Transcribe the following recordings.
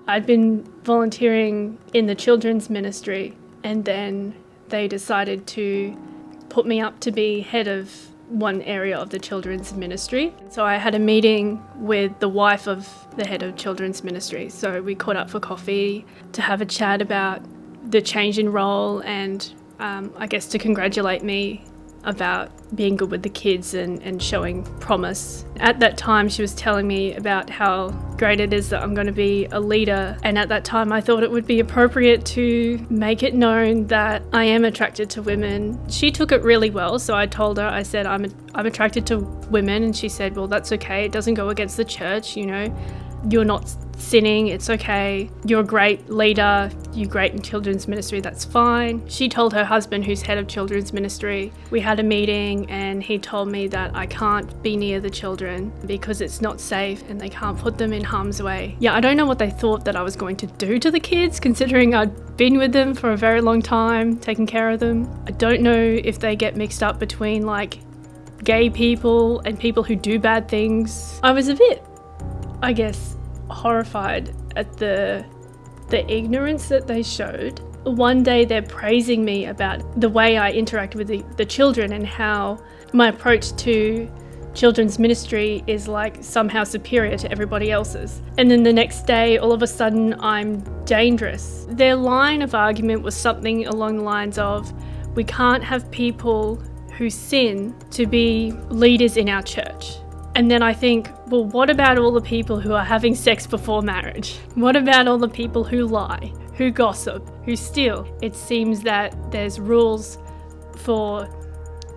I'd been volunteering in the children's ministry, and then they decided to put me up to be head of one area of the children's ministry. So I had a meeting with the wife of the head of children's ministry. So we caught up for coffee to have a chat about the change in role and I guess to congratulate me about being good with the kids and showing promise. At that time, she was telling me about how great it is that I'm going to be a leader. And at that time, I thought it would be appropriate to make it known that I am attracted to women. She took it really well. So I told her, I said, I'm attracted to women. And she said, well, that's okay. It doesn't go against the church, you know. You're not sinning, it's okay. You're a great leader, you're great in children's ministry, that's fine. She told her husband, who's head of children's ministry, we had a meeting and he told me that I can't be near the children because it's not safe and they can't put them in harm's way. Yeah, I don't know what they thought that I was going to do to the kids, considering I'd been with them for a very long time, taking care of them. I don't know if they get mixed up between like gay people and people who do bad things. I was a bit, I guess, horrified at the ignorance that they showed. One day they're praising me about the way I interact with the children and how my approach to children's ministry is like somehow superior to everybody else's. And then the next day, all of a sudden, I'm dangerous. Their line of argument was something along the lines of, we can't have people who sin to be leaders in our church. And then I think, well, what about all the people who are having sex before marriage? What about all the people who lie, who gossip, who steal? It seems that there's rules for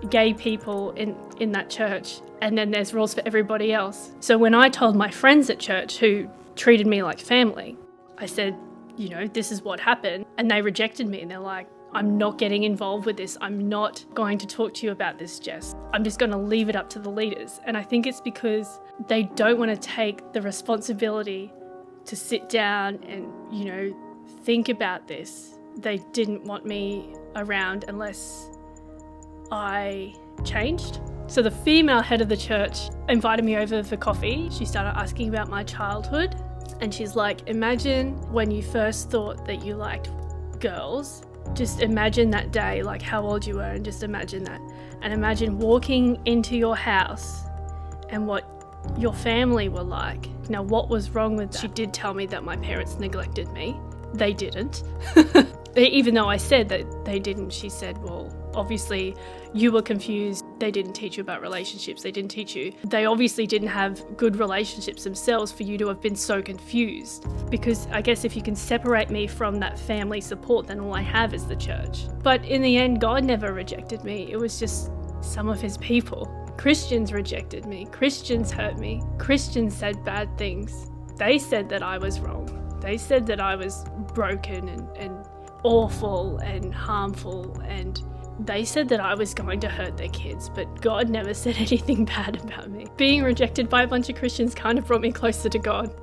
gay people in that church, and then there's rules for everybody else. So when I told my friends at church who treated me like family, I said, you know, this is what happened. And they rejected me and they're like, I'm not getting involved with this. I'm not going to talk to you about this, Jess. I'm just going to leave it up to the leaders. And I think it's because they don't want to take the responsibility to sit down and, you know, think about this. They didn't want me around unless I changed. So the female head of the church invited me over for coffee. She started asking about my childhood. And she's like, imagine when you first thought that you liked girls. Just imagine that day, like how old you were, and just imagine that. And imagine walking into your house and what your family were like. Now, what was wrong with that? She did tell me that my parents neglected me. They didn't. Even though I said that they didn't, she said, well, obviously you were confused. They didn't teach you about relationships. They didn't teach you. They obviously didn't have good relationships themselves for you to have been so confused. Because I guess if you can separate me from that family support, then all I have is the church. But in the end, God never rejected me. It was just some of his people. Christians rejected me. Christians hurt me. Christians said bad things. They said that I was wrong. They said that I was broken and awful and harmful, and they said that I was going to hurt their kids, but God never said anything bad about me. Being rejected by a bunch of Christians kind of brought me closer to God.